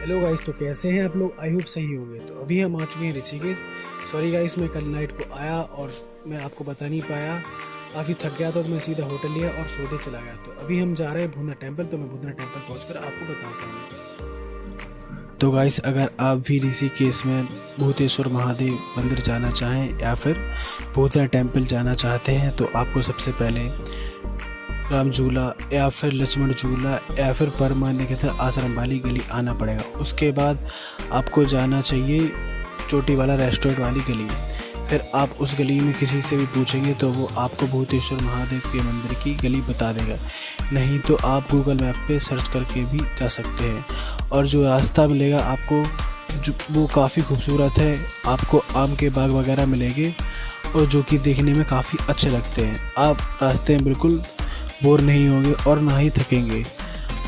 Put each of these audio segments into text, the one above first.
Hello guys, तो कैसे हैं आप लोग? आई होप सही होंगे। तो अभी हम आ चुके हैं ऋषिकेश। सॉरी गाइस, मैं कल नाइट को आया और मैं आपको बता नहीं पाया, काफ़ी थक गया था, तो मैं सीधा होटल लिया और सोते चला गया। तो अभी हम जा रहे हैं भूतनाथ टेम्पल। तो मैं भूतनाथ टेम्पल पहुंचकर आपको बताता हूँ। तो गाइस, अगर आप भी ऋषिकेश में भूतेश्वर महादेव मंदिर जाना चाहें या फिर भूतनाथ टेम्पल जाना चाहते हैं, तो आपको सबसे पहले राम झूला या फिर लक्ष्मण झूला या फिर परमानिकेतन आश्रम वाली गली आना पड़ेगा। उसके बाद आपको जाना चाहिए चोटी वाला रेस्टोरेंट वाली गली। फिर आप उस गली में किसी से भी पूछेंगे तो वो आपको भूतेश्वर महादेव के मंदिर की गली बता देगा। नहीं तो आप गूगल मैप पे सर्च करके भी जा सकते हैं। और जो रास्ता मिलेगा आपको, जो वो काफ़ी खूबसूरत है। आपको आम के बाग वगैरह मिलेंगे और जो कि देखने में काफ़ी अच्छे लगते हैं। आप रास्ते में बिल्कुल बोर नहीं होंगे और ना ही थकेंगे,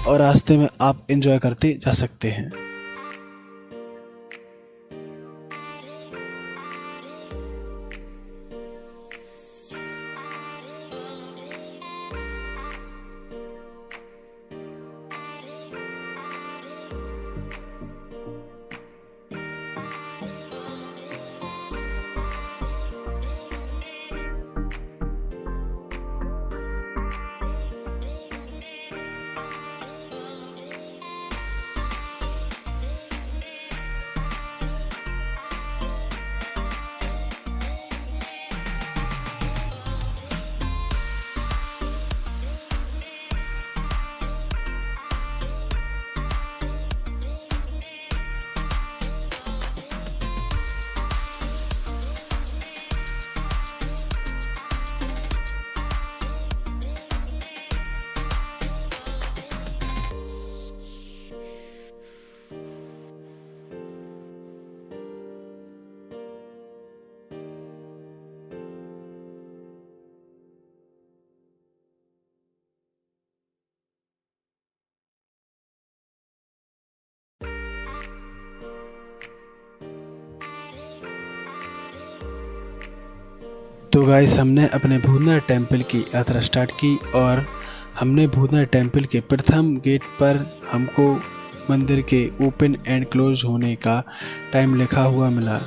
और रास्ते में आप एंजॉय करते जा सकते हैं। तो गाइस, हमने अपने भूतनाथ टेम्पल की यात्रा स्टार्ट की और हमने भूतनाथ टेम्पल के प्रथम गेट पर हमको मंदिर के ओपन एंड क्लोज होने का टाइम लिखा हुआ मिला,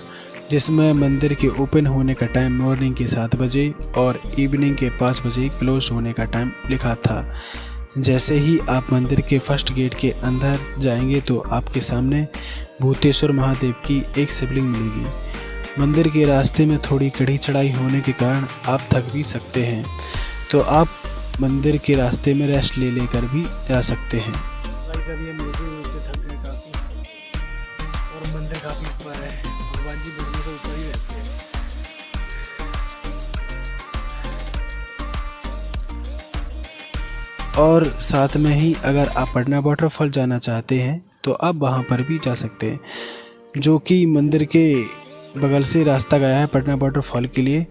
जिसमें मंदिर के ओपन होने का टाइम मॉर्निंग के 7 बजे और इवनिंग के 5 बजे क्लोज होने का टाइम लिखा था। जैसे ही आप मंदिर के फर्स्ट गेट के अंदर जाएंगे तो आपके सामने भूतेश्वर महादेव की एक शिवलिंग मिलेगी। मंदिर के रास्ते में थोड़ी कड़ी चढ़ाई होने के कारण आप थक भी सकते हैं, तो आप मंदिर के रास्ते में रेस्ट ले लेकर भी जा सकते हैं। और मंदिर काफी ऊपर है, भगवान जी बिल्डिंग से ऊपर ही रहते हैं। और साथ में ही अगर आप पटना वाटरफॉल जाना चाहते हैं तो आप वहां पर भी जा सकते हैं, जो कि मंदिर के बगल से रास्ता गया है पटना वाटरफॉल के लिए।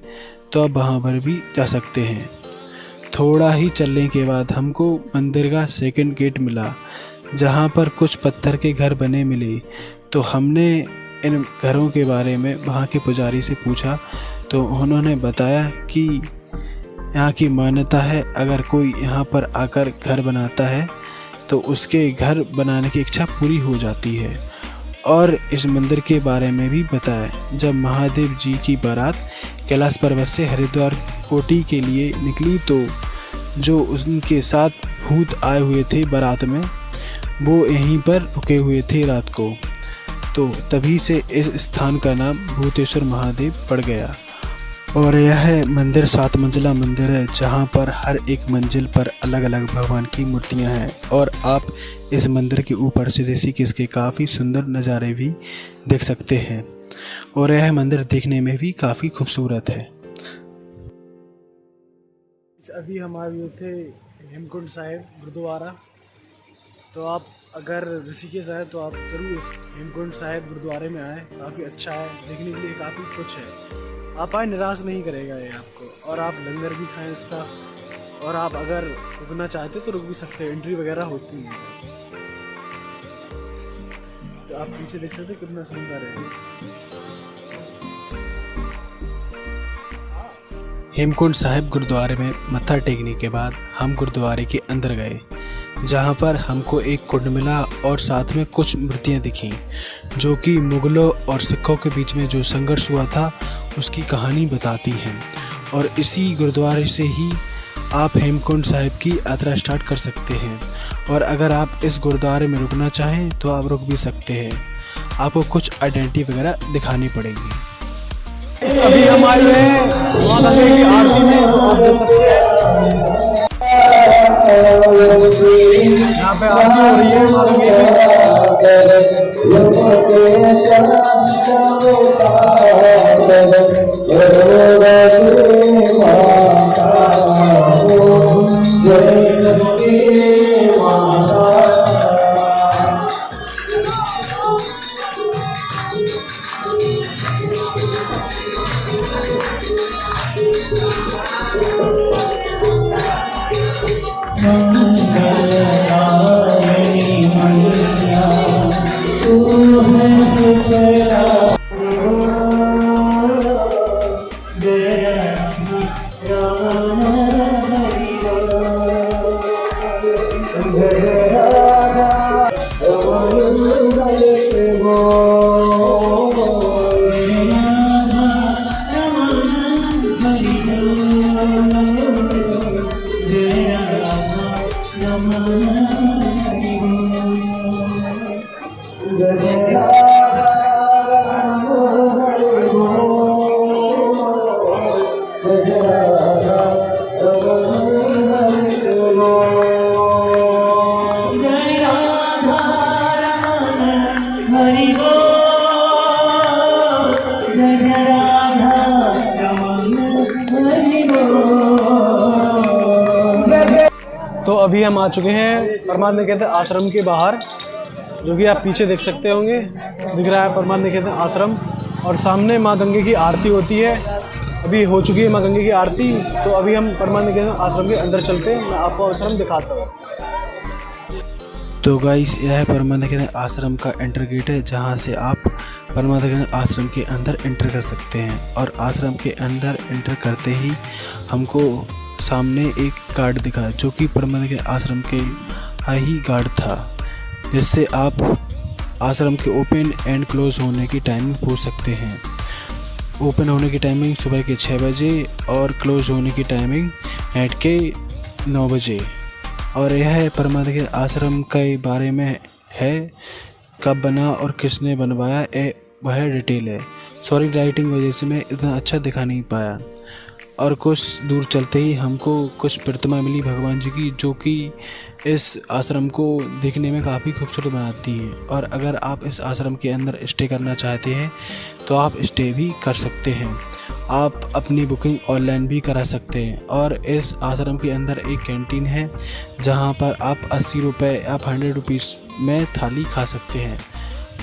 तो आप वहाँ पर भी जा सकते हैं। थोड़ा ही चलने के बाद हमको मंदिर का सेकंड गेट मिला, जहाँ पर कुछ पत्थर के घर बने मिले। तो हमने इन घरों के बारे में वहाँ के पुजारी से पूछा, तो उन्होंने बताया कि यहाँ की मान्यता है, अगर कोई यहाँ पर आकर घर बनाता है तो उसके घर बनाने की इच्छा पूरी हो जाती है। और इस मंदिर के बारे में भी बताया, जब महादेव जी की बारात कैलाश पर्वत से हरिद्वार कोटी के लिए निकली तो जो उनके साथ भूत आए हुए थे बारात में, वो यहीं पर रुके हुए थे रात को। तो तभी से इस स्थान का नाम भूतेश्वर महादेव पड़ गया। और यह मंदिर 7 मंजिला मंदिर है, जहाँ पर हर एक मंजिल पर अलग अलग भगवान की मूर्तियाँ हैं। और आप इस मंदिर के ऊपर से ऋषिकेश के काफ़ी सुंदर नज़ारे भी देख सकते हैं। और यह मंदिर देखने में भी काफ़ी खूबसूरत है। अभी हम आए हुए थे हेमकुंड साहिब गुरुद्वारा। तो आप अगर ऋषिकेश आए तो आप ज़रूर इस हेमकुंड साहिब गुरुद्वारे में आए, काफ़ी अच्छा है, देखने के लिए काफ़ी कुछ है। आप आए, निराश नहीं करेगा ये आपको। और आप लंगर भी खाएं इसका। और आप अगर रुकना चाहते तो रुक भी सकते हैं, एंट्री वगैरह होती है। तो आप पीछे देख सकते कितना सुंदर है। हेमकुंड साहिब गुरुद्वारे में मत्था टेकने के बाद हम गुरुद्वारे के अंदर गए, जहाँ पर हमको एक कुंड मिला और साथ में कुछ मूर्तियाँ दिखीं जो कि मुग़लों और सिखों के बीच में जो संघर्ष हुआ था उसकी कहानी बताती हैं। और इसी गुरुद्वारे से ही आप हेमकुंड साहिब की यात्रा स्टार्ट कर सकते हैं। और अगर आप इस गुरुद्वारे में रुकना चाहें तो आप रुक भी सकते हैं। आपको कुछ आइडेंटिटी वगैरह दिखानी पड़ेगी। अभी हम आए हुए हैं माता गंगा की आरती में, तो आप देख सकते हैं यहाँ पे आरती हो रही है माता तो अभी हम आ चुके हैं परमानंद निकेतन आश्रम के बाहर, जो कि आप पीछे देख सकते होंगे, दिख रहा है परमानंद निकेतन आश्रम। और सामने माँ गंगे की आरती होती है। अभी हो चुकी है माँ गंगे की आरती, तो अभी हम परमानंद निकेतन आश्रम के अंदर चलते हैं। मैं आपको आश्रम दिखाता हूँ। तो गाइस, यह है परमानंद निकेतन आश्रम का एंटर गेट है, जहाँ से आप परमानंद निकेतन आश्रम के अंदर एंटर कर सकते हैं। और आश्रम के अंदर एंटर करते ही हमको सामने एक गार्ड दिखा, जो कि परमानंद निकेतन आश्रम के ही गार्ड था, जिससे आप आश्रम के ओपन एंड क्लोज होने की टाइमिंग पूछ सकते हैं। ओपन होने की टाइमिंग सुबह के 6 बजे और क्लोज होने की टाइमिंग नाइट के 9 बजे। और यह परमानंद निकेतन आश्रम के बारे में है, कब बना और किसने बनवाया, वह डिटेल है। सॉरी, राइटिंग वजह से मैं इतना अच्छा दिखा नहीं पाया। और कुछ दूर चलते ही हमको कुछ प्रतिमा मिली भगवान जी की, जो कि इस आश्रम को देखने में काफ़ी खूबसूरत बनाती हैं। और अगर आप इस आश्रम के अंदर स्टे करना चाहते हैं तो आप स्टे भी कर सकते हैं। आप अपनी बुकिंग ऑनलाइन भी करा सकते हैं। और इस आश्रम के अंदर एक कैंटीन है, जहां पर आप 80 रुपये या 100 रुपीज़ में थाली खा सकते हैं।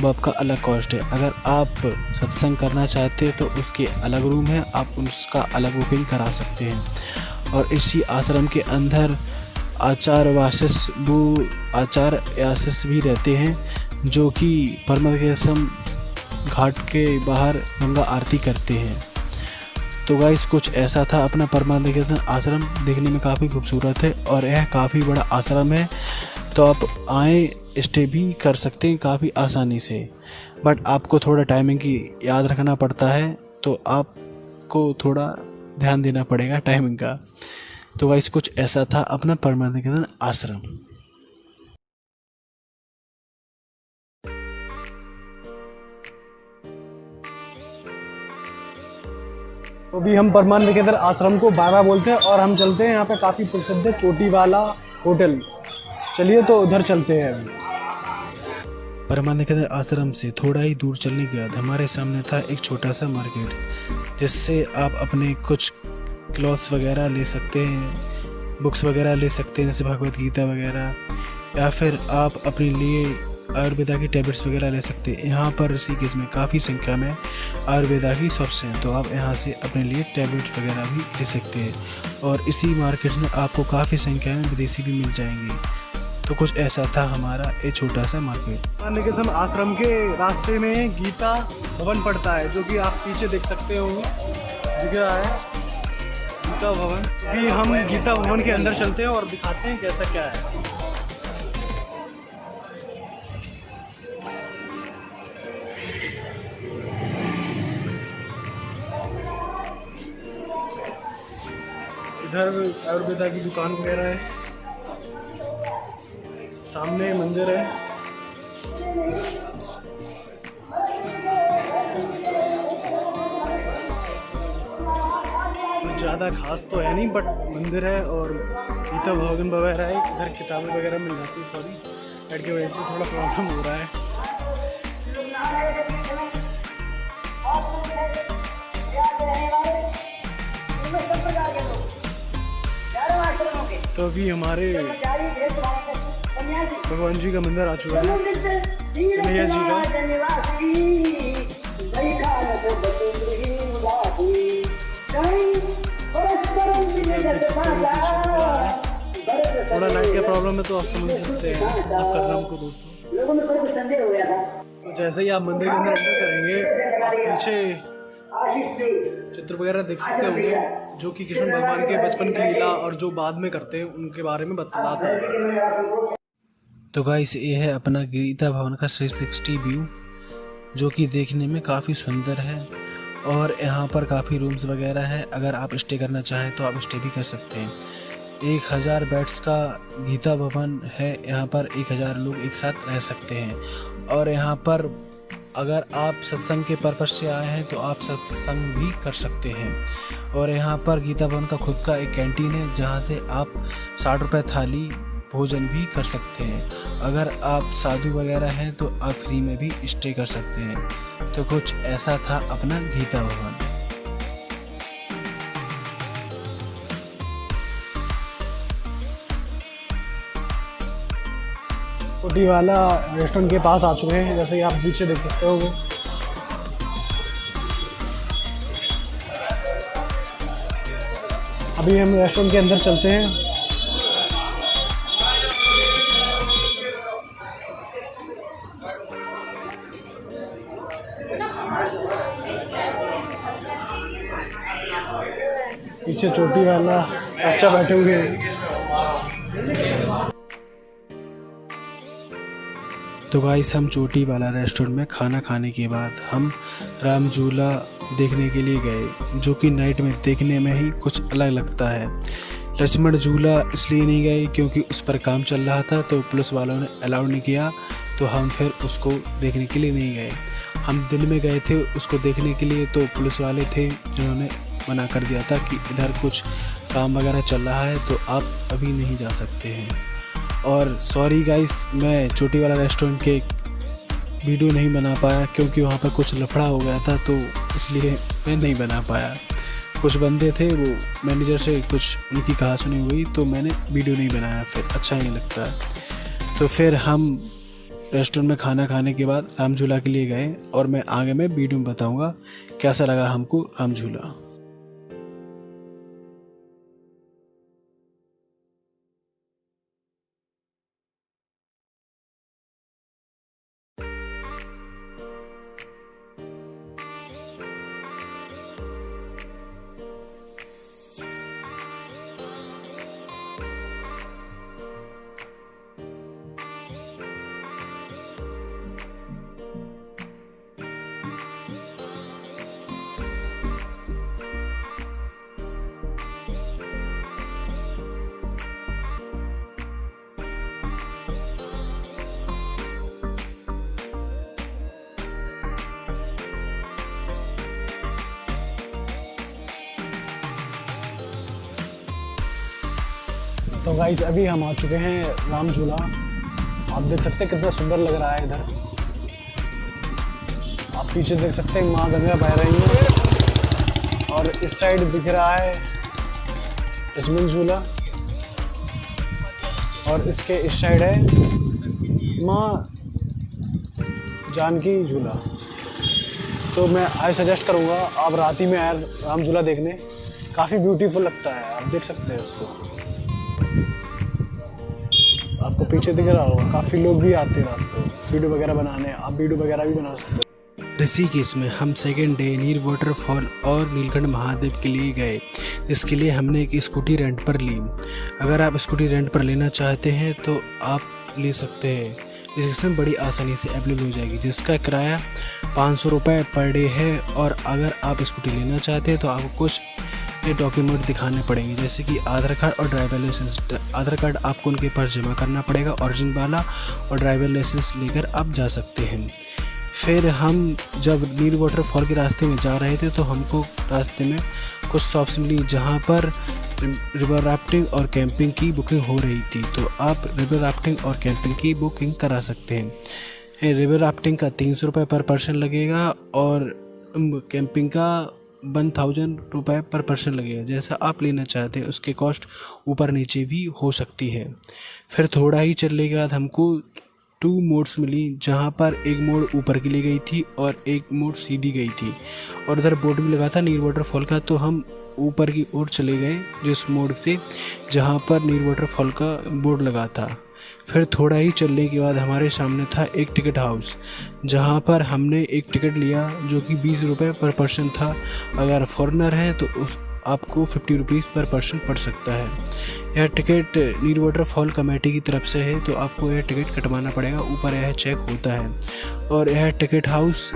वो आपका अलग कॉस्ट है। अगर आप सत्संग करना चाहते हैं तो उसके अलग रूम है, आप उसका अलग बुकिंग करा सकते हैं। और इसी आश्रम के अंदर आचार्य आशिष भी रहते हैं, जो कि परमानंद निकेतन घाट के बाहर गंगा आरती करते हैं। तो गाइस, कुछ ऐसा था अपना परमानंद निकेतन आश्रम। देखने में काफ़ी खूबसूरत है और यह काफ़ी बड़ा आश्रम है, तो आप आए स्टे भी कर सकते हैं काफ़ी आसानी से। बट आपको थोड़ा टाइमिंग की याद रखना पड़ता है, तो आपको थोड़ा ध्यान देना पड़ेगा टाइमिंग का। तो गाइस, कुछ ऐसा था अपना परमानंद निकेतन आश्रम। तो अभी हम परमानंद निकेतन आश्रम को बाय बाय बोलते हैं और हम चलते हैं यहाँ पे काफ़ी प्रसिद्ध है चोटी वाला होटल। चलिए तो उधर चलते हैं। अभी परमानंद निकेतन आश्रम से थोड़ा ही दूर चलने के बाद हमारे सामने था एक छोटा सा मार्केट, जिससे आप अपने कुछ क्लॉथ्स वगैरह ले सकते हैं, बुक्स वगैरह ले सकते हैं, जैसे भगवत गीता वगैरह, या फिर आप अपने लिए आयुर्वेदा की टैबलेट्स वगैरह ले सकते हैं। यहाँ पर ऋषिकेश में काफ़ी संख्या में आयुर्वेदा की शॉप्स हैं, तो आप यहाँ से अपने लिए टैबलेट्स वगैरह भी ले सकते हैं। और इसी मार्केट में आपको काफ़ी संख्या में विदेशी भी मिल जाएंगे। तो कुछ ऐसा था हमारा एक छोटा सा मार्केट। परमानंद निकेतन आश्रम के रास्ते में गीता भवन पड़ता है, जो कि आप पीछे देख सकते होंगे, दिख रहा है गीता भवन। अभी हम गीता भवन के अंदर चलते हैं और दिखाते हैं कैसा क्या है। इधर आयुर्वेदा की दुकान वगैरह है, सामने मंदिर है। कुछ ज़्यादा खास तो है नहीं, बट मंदिर है और गीता भवन वगैरह है। इधर किताबें वगैरह मिल जाती है। सॉरी, नेट की वजह से थोड़ा प्रॉब्लम हो रहा है। तो अभी हमारे भगवान जी का मंदिर आ चुका है, कन्हैया जी का। थोड़ा लाइट का प्रॉब्लम है तो आप समझ सकते हैं, आप करना हमको दोस्तों। तो जैसे ही आप मंदिर के अंदर एंटर करेंगे, आप पीछे चित्र वगैरह देख सकते होंगे, जो कि कृष्ण भगवान के बचपन की लीला और जो बाद में करते हैं उनके बारे में बताता है। तो गाइस, ये है अपना गीता भवन का 360 व्यू, जो कि देखने में काफ़ी सुंदर है। और यहाँ पर काफ़ी रूम्स वगैरह है। अगर आप स्टे करना चाहें तो आप स्टे भी कर सकते हैं। 1000 बेड्स का गीता भवन है। यहाँ पर 1000 लोग एक साथ रह सकते हैं। और यहाँ पर अगर आप सत्संग के पर्पस से आए हैं तो आप सत्संग भी कर सकते हैं। और यहाँ पर गीता भवन का खुद का एक कैंटीन है, जहाँ से आप 60 रुपये थाली भोजन भी कर सकते हैं। अगर आप साधु वगैरह हैं तो आप फ्री में भी स्टे कर सकते हैं। तो कुछ ऐसा था अपना गीता भवन। कोटी वाला रेस्टोरेंट के पास आ चुके हैं, जैसे कि आप पीछे देख सकते होंगे। अभी हम रेस्टोरेंट के अंदर चलते हैं। पीछे चोटी वाला चाचा बैठे हुए हैं। तो गाइस, हम चोटी वाला रेस्टोरेंट में खाना खाने के बाद हम राम झूला देखने के लिए गए, जो कि नाइट में देखने में ही कुछ अलग लगता है। लक्ष्मण झूला इसलिए नहीं गए क्योंकि उस पर काम चल रहा था, तो पुलिस वालों ने अलाउ नहीं किया, तो हम फिर उसको देखने के लिए नहीं गए। हम दिन में गए थे उसको देखने के लिए, तो पुलिस वाले थे जिन्होंने मना कर दिया था कि इधर कुछ काम वगैरह चल रहा है, तो आप अभी नहीं जा सकते हैं। और सॉरी गाइस, मैं चोटी वाला रेस्टोरेंट के वीडियो नहीं बना पाया क्योंकि वहाँ पर कुछ लफड़ा हो गया था, तो इसलिए मैं नहीं बना पाया। कुछ बंदे थे, वो मैनेजर से कुछ उनकी कहा सुनी हुई, तो मैंने वीडियो नहीं बनाया, फिर अच्छा नहीं लगता। तो फिर हम रेस्टोरेंट में खाना खाने के बाद राम झूला के लिए गए, और मैं आगे में वीडियो में बताऊँगा कैसा लगा हमको राम झूला। तो गाइस, अभी हम आ चुके हैं राम झूला। आप देख सकते हैं कितना सुंदर लग रहा है इधर। आप पीछे देख सकते हैं माँ गंगा बह रही है, और इस साइड दिख रहा है लक्ष्मण झूला, और इसके इस साइड है माँ जानकी झूला। तो मैं आई सजेस्ट करूँगा आप रात ही में आए राम झूला देखने, काफ़ी ब्यूटीफुल लगता है। आप देख सकते हैं उसको, आपको पीछे दिख रहा होगा। काफ़ी लोग भी आते हैं रात को वीडियो वगैरह बनाने, आप वीडियो वगैरह भी बना सकते हैं। ऋषिकेश में हम सेकेंड डे नीर वाटरफॉल और नीलकंठ महादेव के लिए गए। इसके लिए हमने एक स्कूटी रेंट पर ली। अगर आप स्कूटी रेंट पर लेना चाहते हैं तो आप ले सकते हैं। इसमें बड़ी आसानी से अवेलेबल हो जाएगी, जिसका किराया 500 रुपये पर डे है। और अगर आप स्कूटी लेना चाहते हैं तो आपको कुछ के डॉक्यूमेंट दिखाने पड़ेंगे, जैसे कि आधार कार्ड और ड्राइवर लाइसेंस। आधार कार्ड आपको उनके पास जमा करना पड़ेगा ओरिजिनल वाला, और ड्राइवर लाइसेंस लेकर आप जा सकते हैं। फिर हम जब नील वाटरफॉल के रास्ते में जा रहे थे तो हमको रास्ते में कुछ शॉप्स मिली जहाँ पर रिवर राफ्टिंग और कैंपिंग की बुकिंग हो रही थी। तो आप रिवर राफ्टिंग और कैंपिंग की बुकिंग करा सकते हैं। रिवर राफ्टिंग का 300 रुपये पर पर्सन लगेगा और कैंपिंग का 1000 रुपये पर पर्सन लगेगा। जैसा आप लेना चाहते हैं उसके कॉस्ट ऊपर नीचे भी हो सकती है। फिर थोड़ा ही चलने के बाद हमको 2 मोड्स मिली, जहाँ पर एक मोड़ ऊपर की ली गई थी और एक मोड़ सीधी गई थी, और उधर बोर्ड भी लगा था नील वाटरफॉल का। तो हम ऊपर की ओर चले गए जिस मोड़ से जहाँ पर नील वाटरफॉल का बोर्ड लगा था। फिर थोड़ा ही चलने के बाद हमारे सामने था एक टिकट हाउस, जहाँ पर हमने एक टिकट लिया जो कि 20 रुपये पर पर्सन था। अगर फॉरेनर है तो आपको 50 रुपीज़ पर पर्सन पड़ सकता है। यह टिकट नील वाटरफॉल कमेटी की तरफ से है, तो आपको यह टिकट कटवाना पड़ेगा। ऊपर यह चेक होता है। और यह टिकट हाउस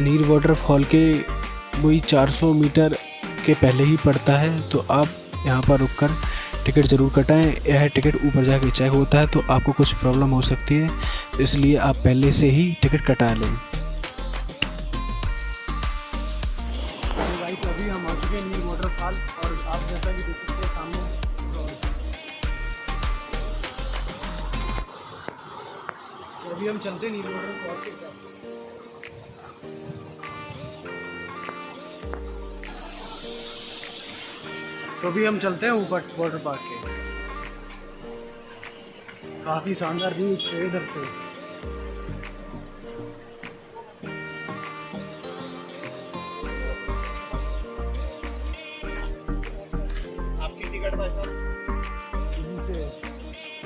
नील वाटरफॉल के वही 400 मीटर के पहले ही पड़ता है। तो आप यहाँ पर रुककर टिकट ज़रूर कटाएं। यह टिकट ऊपर जाके चेक होता है, तो आपको कुछ प्रॉब्लम हो सकती है, इसलिए आप पहले से ही टिकट कटा लें। तो अभी हम आ चुके हैं नील वाटरफॉल, और आप जैसा कि देख सकते हैं सामने तो अभी हम चलते हैं नील वाटरफॉल के तरफ। तो अभी हम चलते हैं ऊपर वाटर पार्क के। काफ़ी शानदार व्यू है इधर से। आपकी टिकट भाई साहब नीचे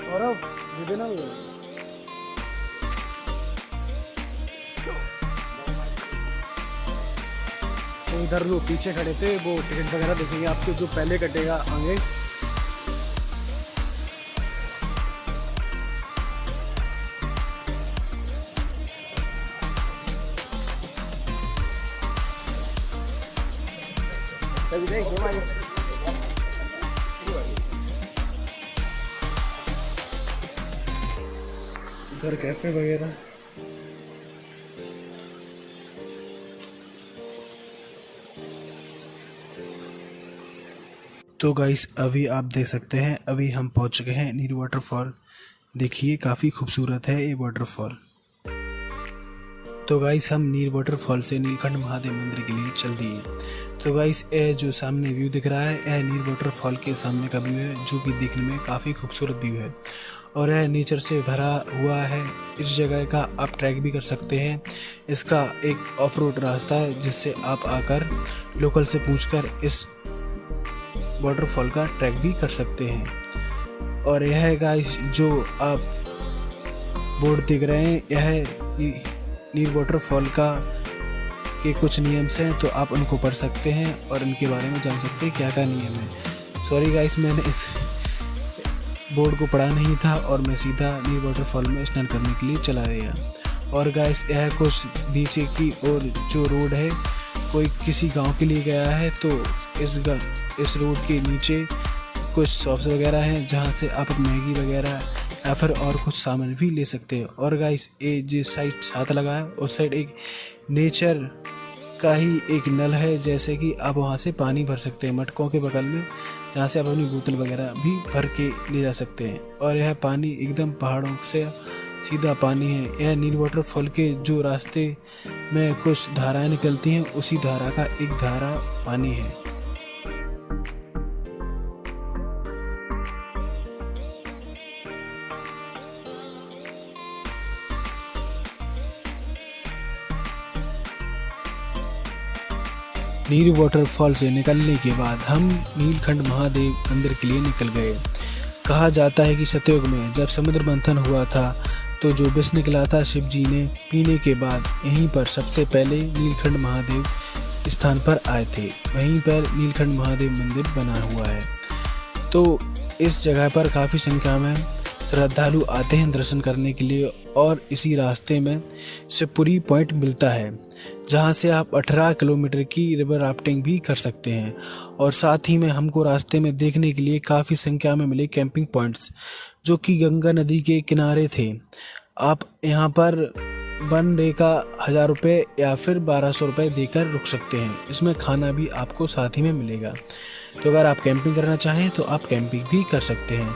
और दे देना वो। तो इधर लोग पीछे खड़े थे, वो टिकट वगैरह देखेंगे आपके, जो पहले कटेगा आगे। इधर कैफे वगैरह। तो गाइस अभी आप देख सकते हैं, अभी हम पहुंच चुके हैं नील वाटरफॉल। देखिए काफ़ी खूबसूरत है ये वाटरफॉल। तो गाइस हम नील वाटरफॉल से नीलकंठ महादेव मंदिर के लिए चल दिए। तो गाइस ये जो सामने व्यू दिख रहा है, यह नील वाटरफॉल के सामने का व्यू है, जो कि देखने में काफ़ी खूबसूरत व्यू है और यह नेचर से भरा हुआ है। इस जगह का आप ट्रैक भी कर सकते हैं। इसका एक ऑफ रोड रास्ता है, जिससे आप आकर लोकल से पूछकर इस वाटरफॉल का ट्रैक भी कर सकते हैं। और यह गाइस जो आप बोर्ड देख रहे हैं, यह नील वाटरफॉल का के कुछ नियम्स हैं, तो आप उनको पढ़ सकते हैं और इनके बारे में जान सकते हैं क्या क्या नियम है। सॉरी गाइस, मैंने इस बोर्ड को पढ़ा नहीं था और मैं सीधा नील वाटरफॉल में स्नान करने के लिए चला गया। और गाइस यह कुछ नीचे की ओर जो रोड है, कोई किसी गांव के लिए गया है, तो इस रोड के नीचे कुछ शॉप्स वगैरह हैं, जहां से आप मैगी वगैरह या फिर और कुछ सामान भी ले सकते हैं। और गाइस ये जिस साइड छाता लगा है, उस साइड एक नेचर का ही एक नल है, जैसे कि आप वहां से पानी भर सकते हैं मटकों के बगल में, जहाँ से आप अपनी बोतल वगैरह भी भर के ले जा सकते हैं। और यह पानी एकदम पहाड़ों से सीधा पानी है। यह नील वाटरफॉल के जो रास्ते में कुछ धाराएं निकलती हैं, उसी धारा का एक धारा पानी है। नील वाटरफॉल से निकलने के बाद हम नीलकंठ महादेव मंदिर के लिए निकल गए। कहा जाता है कि सतयुग में जब समुद्र मंथन हुआ था, तो जो विष निकला था शिव जी ने पीने के बाद, यहीं पर सबसे पहले नीलकंठ महादेव स्थान पर आए थे। वहीं पर नीलकंठ महादेव मंदिर बना हुआ है। तो इस जगह पर काफ़ी संख्या में श्रद्धालु आते हैं दर्शन करने के लिए। और इसी रास्ते में शिवपुरी पॉइंट मिलता है, जहां से आप 18 किलोमीटर की रिवर राफ्टिंग भी कर सकते हैं। और साथ ही में हमको रास्ते में देखने के लिए काफ़ी संख्या में मिले कैंपिंग पॉइंट्स, जो कि गंगा नदी के किनारे थे। आप यहाँ पर वन डे का 1000 रुपये या फिर 1200 रुपये देकर रुक सकते हैं। इसमें खाना भी आपको साथ ही में मिलेगा। तो अगर आप कैंपिंग करना चाहें तो आप कैंपिंग भी कर सकते हैं।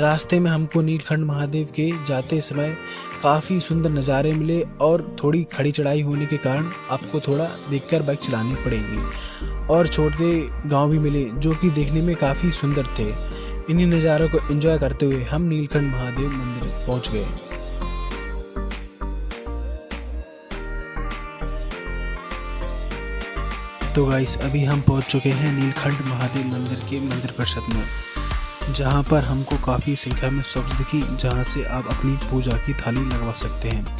रास्ते में हमको नीलकंठ महादेव के जाते समय काफ़ी सुंदर नज़ारे मिले, और थोड़ी खड़ी चढ़ाई होने के कारण आपको थोड़ा देखकर बाइक चलानी पड़ेगी। और छोटे गांव भी मिले जो कि देखने में काफ़ी सुंदर थे। इन्हीं नज़ारों को एंजॉय करते हुए हम नीलकंठ महादेव मंदिर पहुंच गए। तो गाइस, अभी हम पहुंच चुके हैं नीलकंठ महादेव मंदिर के मंदिर परिषद में, जहां पर हमको काफ़ी संख्या में शॉप्स दिखी, जहां से आप अपनी पूजा की थाली लगवा सकते हैं।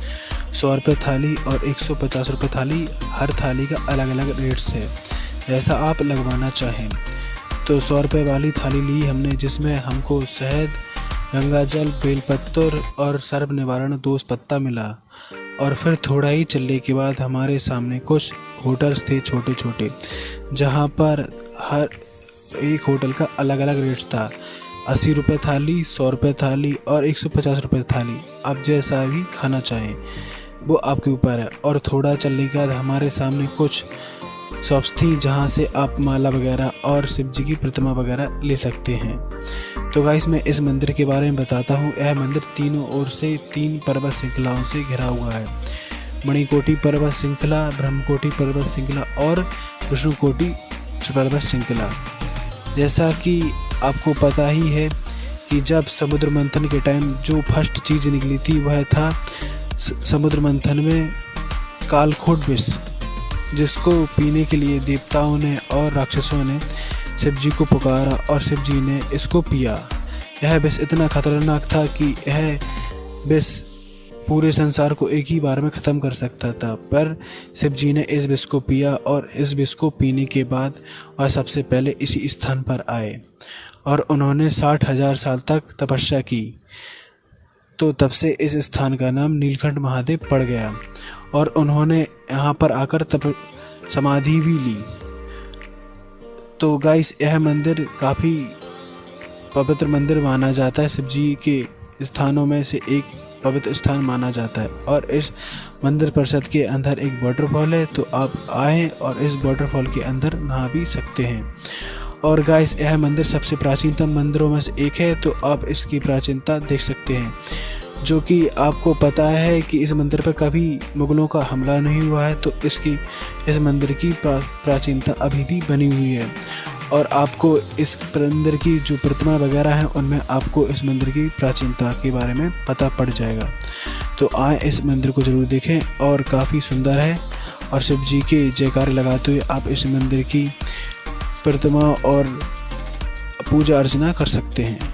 100 रुपये थाली और 150 रुपये थाली, हर थाली का अलग अलग रेट्स है, जैसा आप लगवाना चाहें। तो 100 रुपये वाली थाली ली हमने, जिसमें हमको शहद, गंगाजल, बेलपत्र और सर्प निवारण दोष पत्ता मिला। और फिर थोड़ा ही चलने के बाद हमारे सामने कुछ होटल्स थे छोटे छोटे, जहाँ पर हर एक होटल का अलग अलग रेट्स था। 80 रुपये थाली, 100 रुपये थाली और 150 रुपये थाली। आप जैसा भी खाना चाहें वो आपके ऊपर है। और थोड़ा चलने के बाद हमारे सामने कुछ शॉप्स थी, जहाँ से आप माला वगैरह और शिव जी की प्रतिमा वगैरह ले सकते हैं। तो गाइस, मैं इस मंदिर के बारे में बताता हूँ। यह मंदिर तीनों ओर से 3 पर्वत श्रृंखलाओं से घिरा हुआ है। मणिकोटि पर्वत श्रृंखला, ब्रह्मकोटि पर्वत श्रृंखला और विष्णुकोटि पर्वत श्रृंखला। जैसा कि आपको पता ही है कि जब समुद्र मंथन के टाइम जो फर्स्ट चीज़ निकली थी वह था समुद्र मंथन में कालखोट विष, जिसको पीने के लिए देवताओं ने और राक्षसों ने शिव जी को पुकारा और शिव जी ने इसको पिया। यह विष इतना खतरनाक था कि यह विष पूरे संसार को एक ही बार में ख़त्म कर सकता था, पर शिव जी ने इस विष को पिया और इस विष को पीने के बाद वह सबसे पहले इसी स्थान पर आए और उन्होंने 60,000 साल तक तपस्या की। तो तब से इस स्थान का नाम नीलकंठ महादेव पड़ गया और उन्होंने यहाँ पर आकर समाधि भी ली। तो गाइस, यह मंदिर काफ़ी पवित्र मंदिर माना जाता है, शिव जी के स्थानों में से एक पवित्र स्थान माना जाता है। और इस मंदिर परिषद के अंदर एक वाटरफॉल है, तो आप आएँ और इस वाटरफॉल के अंदर नहा भी सकते हैं। और गाइस, यह मंदिर सबसे प्राचीनतम मंदिरों में से एक है, तो आप इसकी प्राचीनता देख सकते हैं। जो कि आपको पता है कि इस मंदिर पर कभी मुगलों का हमला नहीं हुआ है, तो इस मंदिर की प्राचीनता अभी भी बनी हुई है। और आपको इस मंदिर की जो प्रतिमा वगैरह है उनमें आपको इस मंदिर की प्राचीनता के बारे में पता पड़ जाएगा। तो आए इस मंदिर को ज़रूर देखें, और काफ़ी सुंदर है। और शिव जी के जयकार लगाते हुए आप इस मंदिर की प्रतिमा और पूजा अर्चना कर सकते हैं।